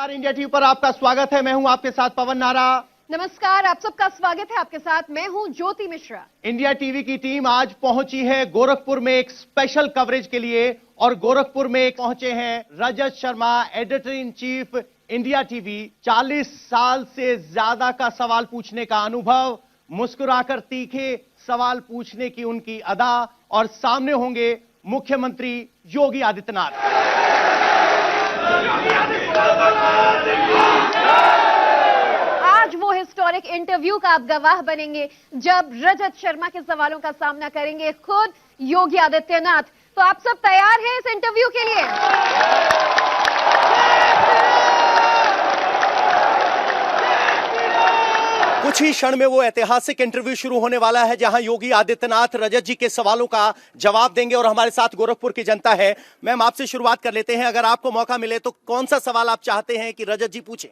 नमस्कार, India TV पर आपका स्वागत है। मैं हूं आपके साथ पवन नारा। नमस्कार, आप सबका स्वागत है। आपके साथ मैं हूं ज्योति मिश्रा। इंडिया टीवी की टीम आज पहुंची है गोरखपुर में एक स्पेशल कवरेज के लिए और गोरखपुर में पहुंचे हैं Rajat Sharma, editor in chief India TV. 40 साल से ज्यादा का सवाल पूछने का अनुभव, मुस्कुराकर तीखे सवाल पूछने की उनकी अदा और सामने होंगे मुख्यमंत्री योगी आदित्यनाथ। आज वो हिस्टोरिक इंटरव्यू का आप गवाह बनेंगे जब रजत शर्मा के सवालों का सामना करेंगे खुद योगी आदित्यनाथ। तो आप सब तैयार हैं इस इंटरव्यू के लिए? कुछ ही क्षण में वो ऐतिहासिक इंटरव्यू शुरू होने वाला है जहां योगी आदित्यनाथ रजत जी के सवालों का जवाब देंगे और हमारे साथ गोरखपुर की जनता है। मैम, आपसे शुरुआत कर लेते हैं। अगर आपको मौका मिले तो कौन सा सवाल आप चाहते हैं कि रजत जी पूछें?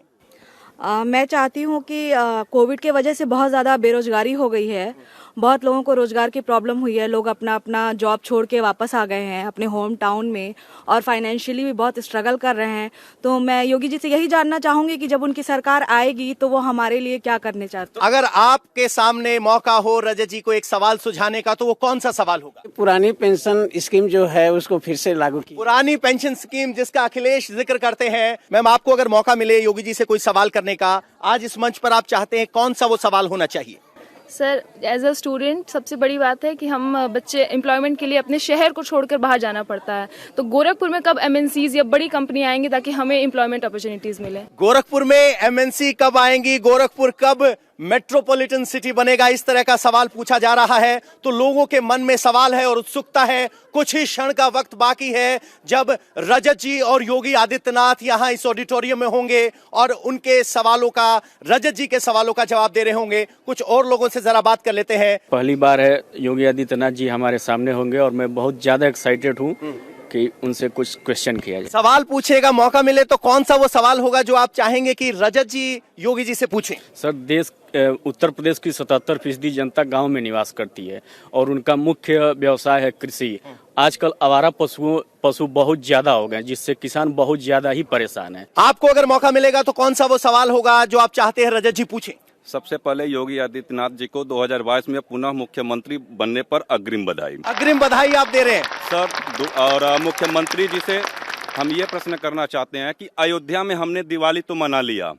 मैं चाहती हूँ कि कोविड के वजह से बहुत ज़्यादा बेरोजगारी हो गई है, बहुत लोगों को रोजगार की प्रॉब्लम हुई है, लोग अपना अपना जॉब छोड़ के वापस आ गए हैं अपने होम टाउन में और फाइनेंशियली भी बहुत स्ट्रगल कर रहे हैं। तो मैं योगी जी से यही जानना चाहूंगी कि जब उनकी सरकार आएगी तो वो हमारे लिए क्या करने चाहते हैं। अगर आपके सामने मौका हो रजत जी को एक सवाल सुझाने का तो वो कौन सा सवाल होगा? पुरानी पेंशन स्कीम जो है उसको फिर से लागू की। पुरानी पेंशन स्कीम जिसका अखिलेश जिक्र करते हैं। मैम, आपको अगर मौका मिले योगी जी से कोई सवाल करने का, आज इस मंच पर आप चाहते हैं कौन सा वो सवाल होना चाहिए? सर, एज अ स्टूडेंट सबसे बड़ी बात है कि हम बच्चे एम्प्लॉयमेंट के लिए अपने शहर को छोड़कर बाहर जाना पड़ता है। तो गोरखपुर में कब एमएनसीज या बड़ी कंपनी आएंगी ताकि हमें एम्प्लॉयमेंट अपॉर्चुनिटीज मिले? गोरखपुर में एमएनसी कब आएंगी, गोरखपुर कब मेट्रोपॉलिटन सिटी बनेगा, इस तरह का सवाल पूछा जा रहा है। तो लोगों के मन में सवाल है और उत्सुकता है। कुछ ही क्षण का वक्त बाकी है जब रजत जी और योगी आदित्यनाथ यहां इस ऑडिटोरियम में होंगे और उनके सवालों का, रजत जी के सवालों का जवाब दे रहे होंगे। कुछ और लोगों से जरा बात कर लेते हैं। पहली बार है योगी आदित्यनाथ जी हमारे सामने होंगे और मैं बहुत ज्यादा एक्साइटेड हूँ कि उनसे कुछ क्वेश्चन किया जाए। सवाल पूछेगा, मौका मिले तो कौन सा वो सवाल होगा जो आप चाहेंगे कि रजत जी योगी जी से पूछें? सर, उत्तर प्रदेश की 77% जनता गांव में निवास करती है और उनका मुख्य व्यवसाय है कृषि। आजकल आवारा पशु बहुत ज्यादा हो गए जिससे किसान बहुत ज्यादा ही परेशान है। आपको अगर मौका मिलेगा तो कौन सा वो सवाल होगा जो आप चाहते हैं रजत जी पूछें? सबसे पहले योगी आदित्यनाथ जी को 2022 में पुनः मुख्यमंत्री बनने पर अग्रिम बधाई। अग्रिम बधाई आप दे रहे हैं सर। और मुख्यमंत्री जी से हम ये प्रश्न करना चाहते हैं कि अयोध्या में हमने दिवाली तो मना लिया,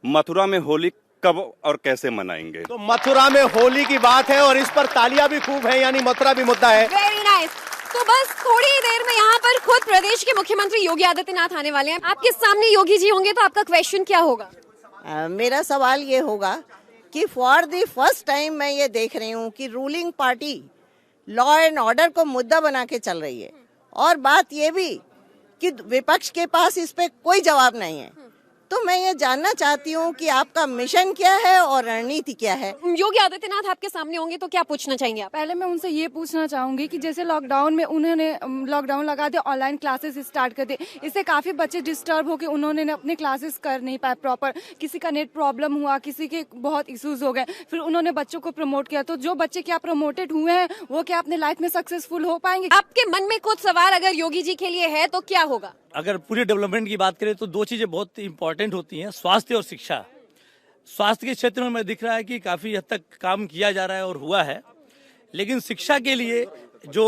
मथुरा में होली कब और कैसे मनाएंगे? तो मथुरा में होली की बात है और इस पर तालियां भी खूब है, यानी मथुरा भी मुद्दा है। Very nice. तो बस थोड़ी ही देर में यहाँ पर खुद प्रदेश के मुख्यमंत्री योगी आदित्यनाथ आने वाले हैं। आपके सामने योगी जी होंगे तो आपका क्वेश्चन क्या होगा? मेरा सवाल ये होगा कि फॉर द फर्स्ट टाइम मैं ये देख रही हूँ कि ruling party law and order को मुद्दा बना के चल रही है और बात ये भी कि विपक्ष के पास इस पे कोई जवाब नहीं है। तो मैं ये जानना चाहती हूँ कि आपका मिशन क्या है और रणनीति क्या है? योगी आदित्यनाथ आपके सामने होंगे तो क्या पूछना चाहेंगे आप? पहले मैं उनसे ये पूछना चाहूंगी कि जैसे लॉकडाउन में उन्होंने लॉकडाउन लगा दिया, ऑनलाइन क्लासेस स्टार्ट कर दिए, इससे काफी बच्चे डिस्टर्ब होकर उन्होंने अपने क्लासेस कर नहीं पाए प्रॉपर। किसी का नेट प्रॉब्लम हुआ, किसी के बहुत इश्यूज हो गए, फिर उन्होंने बच्चों को प्रमोट किया। तो जो बच्चे क्या प्रमोटेड हुए हैं वो क्या अपने लाइफ में सक्सेसफुल हो पाएंगे? आपके मन में कुछ सवाल अगर योगी जी के लिए है तो क्या होगा? अगर पूरे डेवलपमेंट की बात करें तो दो चीजें बहुत इंपॉर्टेंट होती हैं, स्वास्थ्य और शिक्षा। स्वास्थ्य के क्षेत्र में दिख रहा है कि काफी हद तक काम किया जा रहा है और हुआ है, लेकिन शिक्षा के लिए जो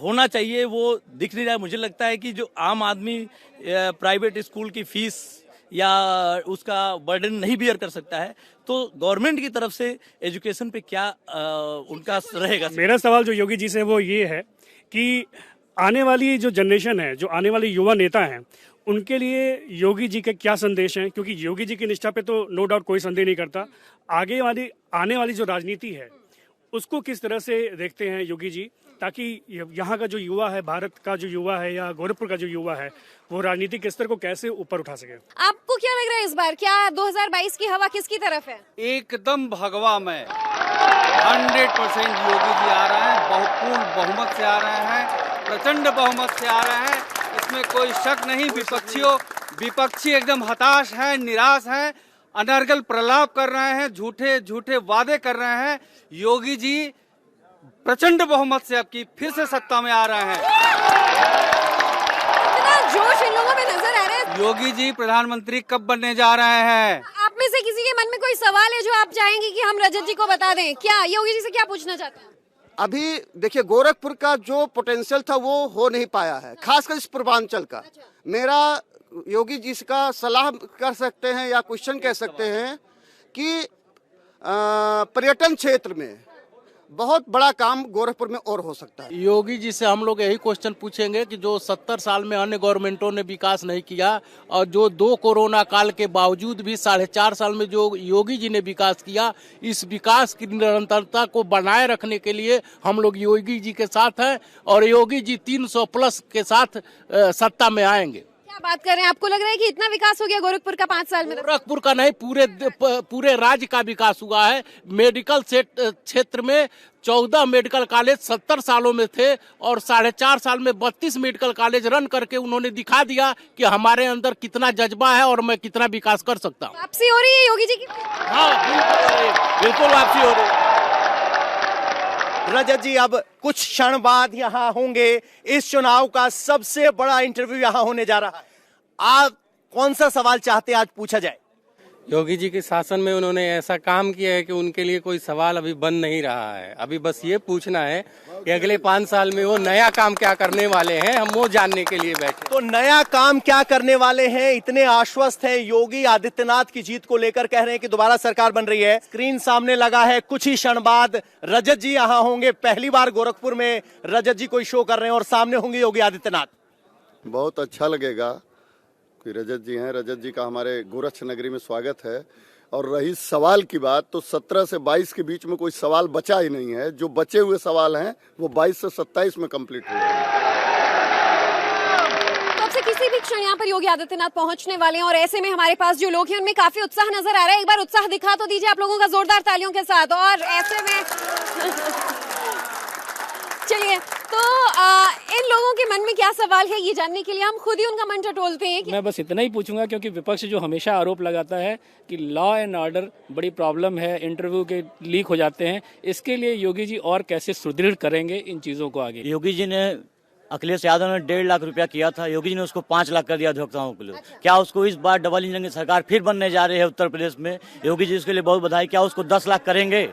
होना चाहिए वो दिख नहीं रहा है। मुझे लगता है कि जो आम आदमी प्राइवेट स्कूल की फीस या उसका बर्डन नहीं बियर कर सकता है, तो गवर्नमेंट की तरफ से एजुकेशन पे क्या उनका रहेगा? मेरा सवाल जो योगी जी से वो ये है कि आने वाली जो जनरेशन है, जो आने वाले युवा नेता हैं, उनके लिए योगी जी के क्या संदेश हैं? क्योंकि योगी जी की निष्ठा पे तो नो डाउट कोई संदेह नहीं करता। आने वाली जो राजनीति है उसको किस तरह से देखते हैं योगी जी, ताकि यहाँ का जो युवा है, भारत का जो युवा है या गोरखपुर का जो युवा है, वो राजनीतिक स्तर को कैसे ऊपर उठा सके? आपको क्या लग रहा है इस बार क्या 2022 की हवा किसकी तरफ है? एकदम भगवा में 100% योगी जी आ रहे हैं, बहुपूर्ण बहुमत से आ रहे हैं, प्रचंड बहुमत से आ रहे हैं, इसमें कोई शक नहीं। विपक्षी एकदम हताश हैं, निराश हैं, अनर्गल प्रलाप कर रहे हैं, झूठे झूठे वादे कर रहे हैं। योगी जी प्रचंड बहुमत से अब की फिर से सत्ता में आ रहे हैं। इतना जोश इन लोगों में नजर आ रहा है। योगी जी प्रधानमंत्री कब बनने जा रहे हैं? आप में से किसी के मन में कोई सवाल है जो आप चाहेंगे कि हम रजत जी को बता दें? क्या योगी जी से क्या पूछना चाहते हैं? अभी देखिए, गोरखपुर का जो पोटेंशियल था वो हो नहीं पाया है, खासकर इस पूर्वांचल का। मेरा योगी जी का सलाह कर सकते हैं या क्वेश्चन कह सकते हैं कि पर्यटन क्षेत्र में बहुत बड़ा काम गोरखपुर में और हो सकता है। योगी जी से हम लोग यही क्वेश्चन पूछेंगे कि जो 70 साल में अन्य गवर्नमेंटों ने विकास नहीं किया और जो 2 कोरोना काल के बावजूद भी 4.5 साल में जो योगी जी ने विकास किया, इस विकास की निरंतरता को बनाए रखने के लिए हम लोग योगी जी के साथ हैं और योगी जी 300+ के साथ सत्ता में आएंगे। क्या बात कर रहे हैं? आपको लग रहा है कि इतना विकास हो गया गोरखपुर का 5 साल में? गोरखपुर का नहीं, पूरे राज्य का विकास हुआ है। मेडिकल क्षेत्र में 14 मेडिकल कॉलेज 70 सालों में थे और 4.5 साल में 32 मेडिकल कॉलेज रन करके उन्होंने दिखा दिया कि हमारे अंदर कितना जज्बा है और मैं कितना विकास कर सकता हूँ। वापसी हो रही है योगी जी की? हाँ, बिल्कुल वापसी हो रही है। रजत जी अब कुछ क्षण बाद यहाँ होंगे। इस चुनाव का सबसे बड़ा इंटरव्यू यहाँ होने जा रहा है। आप कौन सा सवाल चाहते हैं आज पूछा जाए? योगी जी के शासन में उन्होंने ऐसा काम किया है कि उनके लिए कोई सवाल अभी बन नहीं रहा है। अभी बस ये पूछना है कि अगले 5 साल में वो नया काम क्या करने वाले हैं, हम वो जानने के लिए बैठे। तो नया काम क्या करने वाले हैं? इतने आश्वस्त हैं योगी आदित्यनाथ की जीत को लेकर, कह रहे हैं कि दोबारा सरकार बन रही है। स्क्रीन सामने लगा है, कुछ ही क्षण बाद रजत जी यहाँ होंगे। पहली बार गोरखपुर में रजत जी कोई शो कर रहे हैं और सामने होंगे योगी आदित्यनाथ। बहुत अच्छा लगेगा कि रजत जी हैं। रजत जी का हमारे गोरक्ष नगरी में स्वागत है। और रही सवाल की बात, तो 17 से 22 के बीच में कोई सवाल बचा ही नहीं है। जो बचे हुए सवाल हैं वो 22 से 27 में कंप्लीट हुए हैं। तो अब से किसी भी क्षण यहाँ पर योगी आदित्यनाथ पहुंचने वाले हैं और ऐसे में हमारे पास जो लोग हैं उनमें काफी उत्साह नजर आ रहा है। एक बार उत्साह दिखा तो दीजिए आप लोगों का जोरदार तालियों के साथ। और ऐसे में चलिए, तो इन लोगों के मन में क्या सवाल है ये जानने के लिए हम खुद ही उनका मन टटोलते हैं। मैं बस इतना ही पूछूंगा, क्योंकि विपक्ष जो हमेशा आरोप लगाता है कि लॉ एंड ऑर्डर बड़ी प्रॉब्लम है, इंटरव्यू के लीक हो जाते हैं, इसके लिए योगी जी और कैसे सुदृढ़ करेंगे इन चीजों को आगे? योगी जी ने, अखिलेश यादव ने 1.5 लाख रुपया किया था, योगी जी ने उसको 5 लाख कर दिया अधिवक्ताओं के लिए। क्या उसको इस बार डबल इंजन की सरकार फिर बनने जा रही है उत्तर प्रदेश में? योगी जी उसके लिए बहुत बधाई। क्या उसको 10 लाख करेंगे?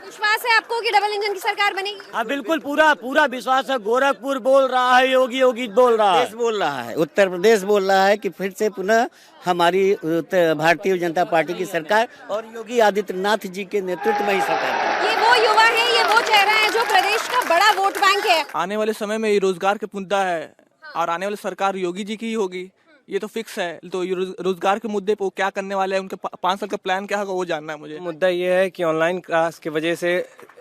विश्वास है आपको कि डबल इंजन की सरकार बनेगी? हाँ, बिल्कुल पूरा विश्वास है। गोरखपुर बोल रहा है, योगी योगी बोल रहा है, बोल रहा है, उत्तर प्रदेश बोल रहा है कि फिर से पुनः हमारी भारतीय जनता पार्टी की सरकार और योगी आदित्यनाथ जी के नेतृत्व में ही सरकार। ये वो युवा है, ये वो चेहरा है जो प्रदेश का बड़ा वोट बैंक है। आने वाले समय में ये रोजगार का मुद्दा है और आने वाली सरकार योगी जी की ही होगी, ये तो फिक्स है। तो रोजगार के मुद्दे पे वो क्या करने वाले हैं, उनके 5 साल का प्लान क्या होगा वो जानना है मुझे। मुद्दा ये है कि ऑनलाइन क्लास की वजह से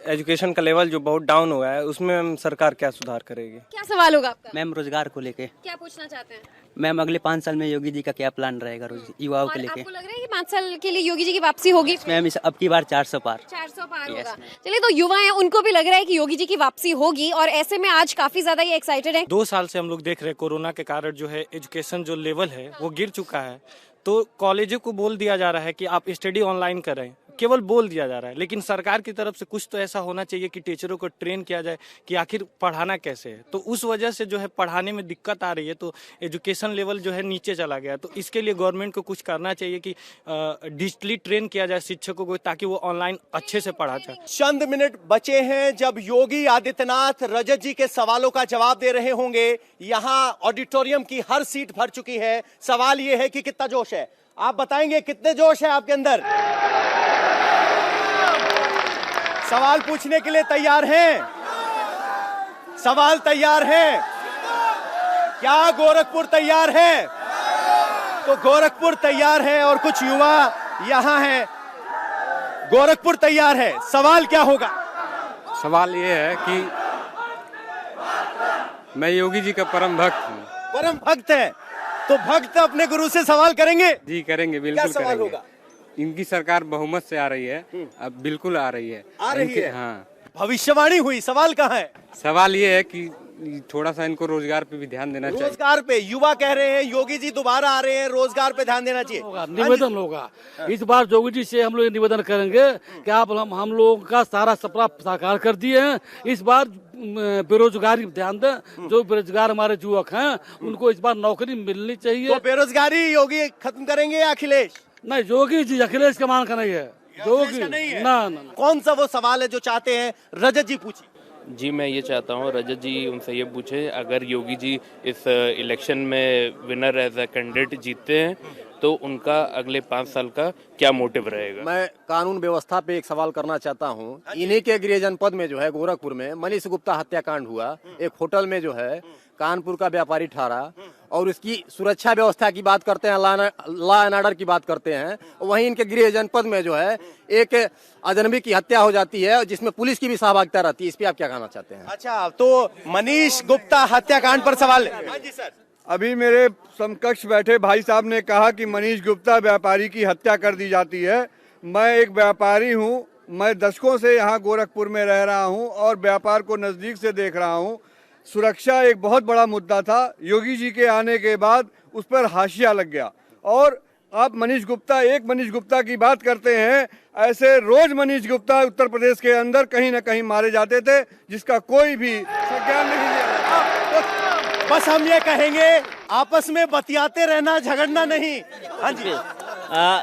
एजुकेशन का लेवल जो बहुत डाउन हुआ है, उसमें सरकार क्या सुधार करेगी? क्या सवाल होगा आपका? मैम, रोजगार को लेके क्या पूछना चाहते हैं? मैम, अगले 5 साल में योगी जी का क्या प्लान रहेगा युवाओं के लेके? आपको लग रहा है कि 5 साल के लिए योगी जी की वापसी होगी? मैम, इस अब की बार 400 पार 400 पार होगा। चलिए, तो युवा हैं, उनको भी लग रहा है कि योगी जी की वापसी होगी और ऐसे में आज काफी ज्यादा ये एक्साइटेड है। 2 साल से हम लोग देख रहे हैं कोरोना के कारण जो है एजुकेशन जो लेवल है वो गिर चुका है। तो कॉलेजों को बोल दिया जा रहा है कि आप स्टडी ऑनलाइन करें, केवल बोल दिया जा रहा है, लेकिन सरकार की तरफ से कुछ तो ऐसा होना चाहिए कि टीचरों को ट्रेन किया जाए कि आखिर पढ़ाना कैसे है। तो उस वजह से जो है पढ़ाने में दिक्कत आ रही है, तो एजुकेशन लेवल जो है नीचे चला गया। तो इसके लिए गवर्नमेंट को कुछ करना चाहिए कि डिजिटली ट्रेन किया जाए शिक्षकों को, ताकि वो ऑनलाइन अच्छे से पढ़ा जाए। चंद मिनट बचे हैं जब योगी आदित्यनाथ रजत जी के सवालों का जवाब दे रहे होंगे। यहाँ ऑडिटोरियम की हर सीट भर चुकी है। सवाल ये है कि कितना जोश है, आप बताएंगे कितने जोश है आपके अंदर? सवाल पूछने के लिए तैयार हैं? सवाल तैयार है? क्या गोरखपुर तैयार है? तो गोरखपुर तैयार है और कुछ युवा यहाँ हैं। गोरखपुर तैयार है। सवाल क्या होगा? सवाल ये है कि मैं योगी जी का परम भक्त हूँ। परम भक्त है तो भक्त अपने गुरु से सवाल करेंगे? जी करेंगे, बिल्कुल क्या सवाल करेंगे। होगा? इनकी सरकार बहुमत से आ रही है, अब बिल्कुल आ रही है। आ रही है? हाँ, भविष्यवाणी हुई। सवाल कहाँ है? सवाल ये है कि थोड़ा सा इनको रोजगार पे भी ध्यान देना चाहिए। रोजगार पे युवा कह रहे हैं योगी जी दोबारा आ रहे हैं, रोजगार पे ध्यान देना चाहिए। निवेदन होगा इस बार योगी जी से हम लोग निवेदन करेंगे कि आप हम लोगों का सारा सपना साकार कर दिए हैं, इस बार बेरोजगारी ध्यान दें। जो बेरोजगार हमारे युवक हैं उनको इस बार नौकरी मिलनी चाहिए। तो बेरोजगारी योगी खत्म करेंगे या अखिलेश? नहीं, योगी जी अखिलेश का मान का नहीं है, योगी नहीं है। ना। कौन सा वो सवाल है जो चाहते हैं रजत जी पूछिए। जी मैं ये चाहता हूँ रजत जी उनसे ये पूछे, अगर योगी जी इस इलेक्शन में विनर एज अ कैंडिडेट जीतते हैं तो उनका अगले 5 साल का क्या मोटिव रहेगा? मैं कानून व्यवस्था पे एक सवाल करना चाहता हूँ। इन्हीं के गृह जनपद में जो है गोरखपुर में मनीष गुप्ता हत्याकांड हुआ, एक होटल में जो है कानपुर का व्यापारी ठहरा, और उसकी सुरक्षा व्यवस्था की बात करते हैं, लॉ एंड ऑर्डर की बात करते हैं, वहीं इनके गृह जनपद में जो है एक अजनबी की हत्या हो जाती है जिसमें पुलिस की भी सहभागिता रहती है। इस पे आप क्या कहना चाहते हैं? अच्छा, तो मनीष गुप्ता हत्याकांड पर सवाल। हाँ जी सर। अभी मेरे समकक्ष बैठे भाई साहब ने कहा कि मनीष गुप्ता व्यापारी की हत्या कर दी जाती है। मैं एक व्यापारी हूं, मैं दशकों से यहाँ गोरखपुर में रह रहा हूं और व्यापार को नजदीक से देख रहा हूं। सुरक्षा एक बहुत बड़ा मुद्दा था, योगी जी के आने के बाद उस पर हाशिया लग गया। और आप मनीष गुप्ता की बात करते हैं, ऐसे रोज मनीष गुप्ता उत्तर प्रदेश के अंदर कहीं न कहीं मारे जाते थे जिसका कोई भी संज्ञान नहीं लिया। बस हम ये कहेंगे आपस में बतियाते रहना, झगड़ना नहीं। हाँ जी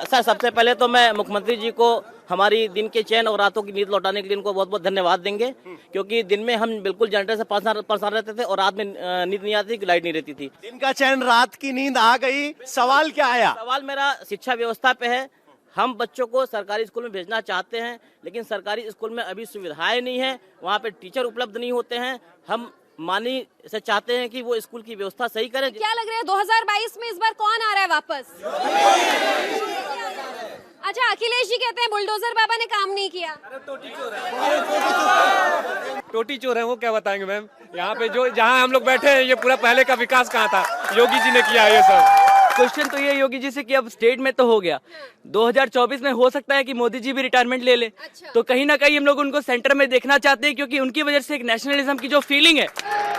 सर, सबसे पहले तो मैं मुख्यमंत्री जी को हमारी दिन के चैन और रातों की नींद लौटाने के लिए उनको बहुत बहुत धन्यवाद देंगे, क्योंकि दिन में हम बिल्कुल जनरेटर से परेशान रहते थे और रात में नींद नहीं आती, लाइट नहीं रहती थी। दिन का चैन, रात की नींद आ गई। सवाल क्या आया? सवाल मेरा शिक्षा व्यवस्था पे है। हम बच्चों को सरकारी स्कूल में भेजना चाहते हैं, लेकिन सरकारी स्कूल में अभी सुविधाएं नहीं है, वहाँ पे टीचर उपलब्ध नहीं होते हैं। हम मानी से चाहते हैं कि वो स्कूल की व्यवस्था सही करें। क्या लग रहा है 2022 में इस बार कौन आ रहा है वापस? अच्छा, अखिलेश जी कहते हैं बुलडोजर बाबा ने काम नहीं किया। टोटी चोर है वो, क्या बताएंगे मैम। यहाँ पे जो जहाँ हम लोग बैठे हैं ये पूरा पहले का विकास कहाँ था, योगी जी ने किया ये सब। क्वेश्चन तो ये योगी जी से कि अब स्टेट में तो हो गया, 2024 में हो सकता है कि मोदी जी भी रिटायरमेंट ले ले। अच्छा। तो कहीं ना कहीं हम लोग उनको सेंटर में देखना चाहते हैं, क्योंकि उनकी वजह से एक नेशनलिज्म की जो फीलिंग है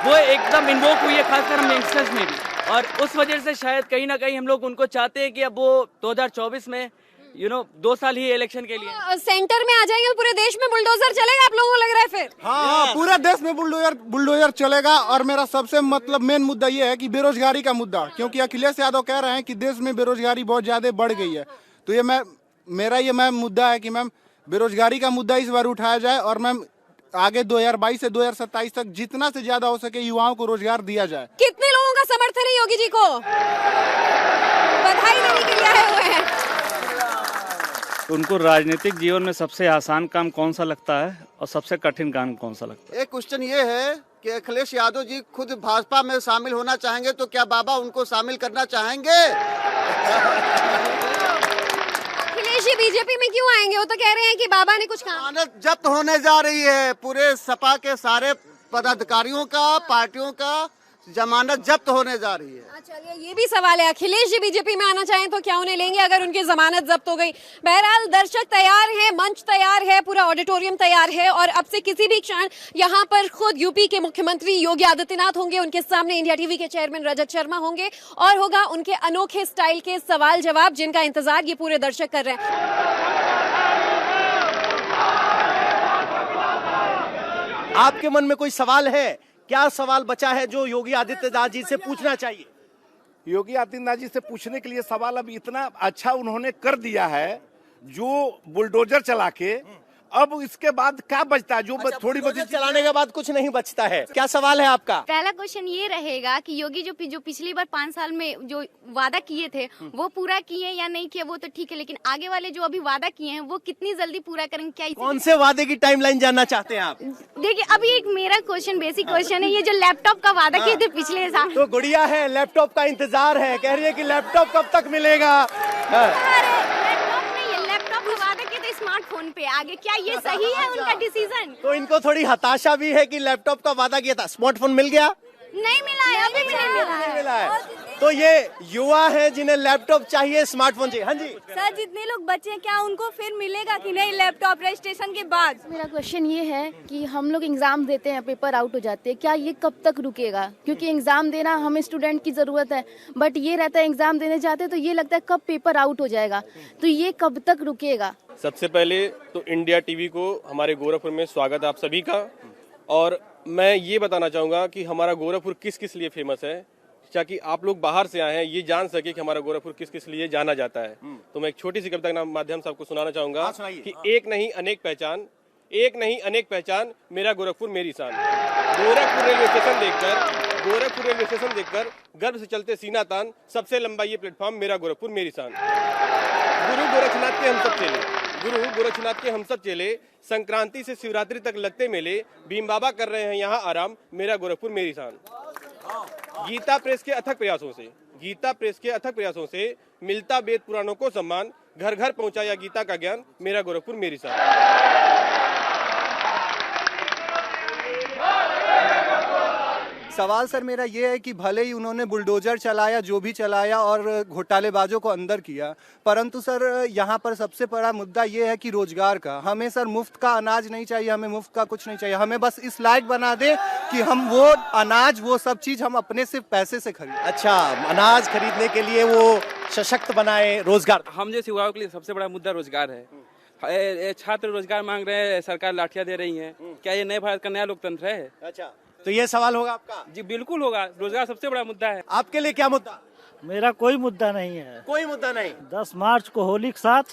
वो एकदम इन्वोक हुई है, खासकर हम यंगस्टर्स में भी, और उस वजह से शायद कहीं ना कहीं हम लोग उनको चाहते हैं कि अब वो 2024 में 2 साल ही इलेक्शन के लिए सेंटर में आ जाएंगे। पूरे देश में बुलडोजर चलेगा आप लोगों को लग रहा है फिर? हाँ, पूरे देश में बुलडोजर चलेगा। और मेरा सबसे मेन मुद्दा ये है कि बेरोजगारी का मुद्दा, क्योंकि अखिलेश यादव कह रहे हैं कि देश में बेरोजगारी बहुत ज्यादा बढ़ गई है। तो ये मेरा मुद्दा है कि मैम बेरोजगारी का मुद्दा इस बार उठाया जाए, और मैम आगे 2022 से 2027 तक जितना से ज्यादा हो सके युवाओं को रोजगार दिया जाए। कितने लोगों का समर्थन है योगी जी को? बधाई देने के लिए आए हुए हैं। उनको राजनीतिक जीवन में सबसे आसान काम कौन सा लगता है और सबसे कठिन काम कौन सा लगता है? एक क्वेश्चन ये है कि अखिलेश यादव जी खुद भाजपा में शामिल होना चाहेंगे, तो क्या बाबा उनको शामिल करना चाहेंगे? अखिलेश जी बीजेपी में क्यों आएंगे? वो तो कह रहे हैं कि बाबा ने कुछ कहा। जब्त होने जा रही है पूरे सपा के सारे पदाधिकारियों का, पार्टियों का जमानत जब्त होने जा रही है। चलिए, ये भी सवाल है, अखिलेश जी बीजेपी में आना चाहें तो क्या उन्हें लेंगे अगर उनकी जमानत जब्त हो गई? बहरहाल दर्शक तैयार हैं, मंच तैयार है, पूरा ऑडिटोरियम तैयार है, और अब से किसी भी क्षण यहाँ पर खुद यूपी के मुख्यमंत्री योगी आदित्यनाथ होंगे, उनके सामने इंडिया टीवी के चेयरमैन रजत शर्मा होंगे, और होगा उनके अनोखे स्टाइल के सवाल जवाब, जिनका इंतजार ये पूरे दर्शक कर रहे हैं। आपके मन में कोई सवाल है? क्या सवाल बचा है जो योगी आदित्यनाथ जी से पूछना चाहिए? योगी आदित्यनाथ जी से पूछने के लिए सवाल अब इतना अच्छा उन्होंने कर दिया है, जो बुलडोजर चला के, अब इसके बाद क्या बचता है? जो थोड़ी बहुत चलाने के बाद कुछ नहीं बचता है। क्या सवाल है आपका? पहला क्वेश्चन ये रहेगा कि योगी जो पिछली बार 5 साल में जो वादा किए थे वो पूरा किए या नहीं किए, वो तो ठीक है, लेकिन आगे वाले जो अभी वादा किए हैं वो कितनी जल्दी पूरा करेंगे? क्या कौन से वादे की टाइमलाइन जानना चाहते हैं आप? देखिए, अभी एक मेरा क्वेश्चन, बेसिक क्वेश्चन है, ये जो लैपटॉप का वादा किए थे पिछले साल, तो गुड़िया है, लैपटॉप का इंतजार है, कह रही है कि लैपटॉप कब तक मिलेगा। स्मार्टफोन पे आगे, क्या ये सही है उनका डिसीजन? तो इनको थोड़ी हताशा भी है कि लैपटॉप का वादा किया था, स्मार्टफोन मिल गया? नहीं मिला है, अभी भी नहीं मिला है। तो ये युवा है जिन्हें लैपटॉप चाहिए, स्मार्टफोन चाहिए। हाँ जी सर, जितने लोग बच्चे हैं क्या उनको फिर मिलेगा कि नहीं लैपटॉप रजिस्ट्रेशन के बाद? मेरा क्वेश्चन ये है कि हम लोग एग्जाम देते हैं, पेपर आउट हो जाते हैं, क्या ये कब तक रुकेगा? क्योंकि एग्जाम देना हमें स्टूडेंट की जरूरत है, बट ये रहता है एग्जाम देने जाते तो ये लगता है कब पेपर आउट हो जाएगा, तो ये कब तक रुकेगा? सबसे पहले तो इंडिया टीवी को हमारे गोरखपुर में स्वागत है आप सभी का। और मैं ये बताना चाहूँगा कि हमारा गोरखपुर किस किस लिए फेमस है, ताकि आप लोग बाहर से आए हैं ये जान सके कि हमारा गोरखपुर किस किस लिए जाना जाता है। तो मैं एक छोटी सी कविता के माध्यम से आपको सुनाना चाहूँगा कि एक नहीं अनेक पहचान, एक नहीं अनेक पहचान, मेरा गोरखपुर मेरी शान। गोरखपुर रेलवे स्टेशन देखकर गर्व से चलते सीना तान, सबसे लंबा ये प्लेटफॉर्म, मेरा गोरखपुर मेरी शान। गुरु गोरखनाथ के हम सब चेले, संक्रांति से शिवरात्रि तक लगते मेले, भीम बाबा कर रहे हैं यहाँ आराम, मेरा गोरखपुर मेरी शान। गीता प्रेस के अथक प्रयासों से मिलता वेद पुराणों को सम्मान, घर घर पहुंचाया गीता का ज्ञान, मेरा गोरखपुर मेरी शान। सवाल सर मेरा ये है कि भले ही उन्होंने बुलडोजर चलाया, जो भी चलाया और घोटालेबाजों को अंदर किया, परंतु सर यहाँ पर सबसे बड़ा मुद्दा ये है कि रोजगार का। हमें सर मुफ्त का अनाज नहीं चाहिए, हमें मुफ्त का कुछ नहीं चाहिए, हमें बस इस लायक बना दे कि हम वो अनाज, वो सब चीज हम अपने सिर्फ पैसे से खरीदें। अच्छा, अनाज खरीदने के लिए वो सशक्त बनाए, रोजगार। हम जैसे युवाओं के लिए सबसे बड़ा मुद्दा रोजगार है। छात्र रोजगार मांग रहे हैं, सरकार लाठियां दे रही है। क्या ये नए भारत का नया लोकतंत्र है? अच्छा, तो ये सवाल होगा आपका? जी बिल्कुल होगा, रोजगार सबसे बड़ा मुद्दा है। आपके लिए क्या मुद्दा? मेरा कोई मुद्दा नहीं है। कोई मुद्दा नहीं। 10 मार्च को होली के साथ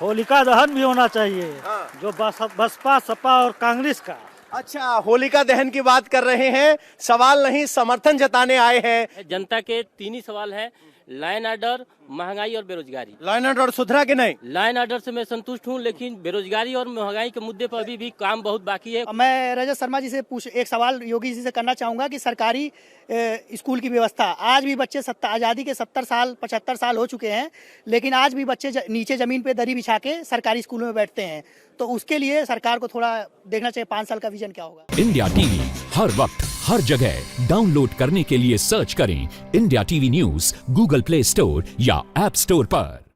होलिका दहन भी होना चाहिए, जो बसपा, सपा और कांग्रेस का। अच्छा, होलिका दहन की बात कर रहे हैं, सवाल नहीं समर्थन जताने आए हैं। जनता के 3 ही सवाल है, लाइन ऑर्डर, महंगाई और बेरोजगारी। लाइन ऑर्डर सुधरा कि नहीं? लाइन ऑर्डर से मैं संतुष्ट हूं, लेकिन बेरोजगारी और महंगाई के मुद्दे पर अभी भी काम बहुत बाकी है। मैं रजत शर्मा जी से एक सवाल योगी जी से करना चाहूंगा कि सरकारी स्कूल की व्यवस्था, आज भी बच्चे आज़ादी के 70 साल 75 साल हो चुके हैं, लेकिन आज भी बच्चे नीचे जमीन पे दरी बिछा के सरकारी स्कूलों में बैठते हैं, तो उसके लिए सरकार को थोड़ा देखना चाहिए 5 साल का विजन क्या होगा। इंडिया टीवी हर वक्त हर जगह डाउनलोड करने के लिए सर्च करें India TV news Google play store या ऐप स्टोर पर।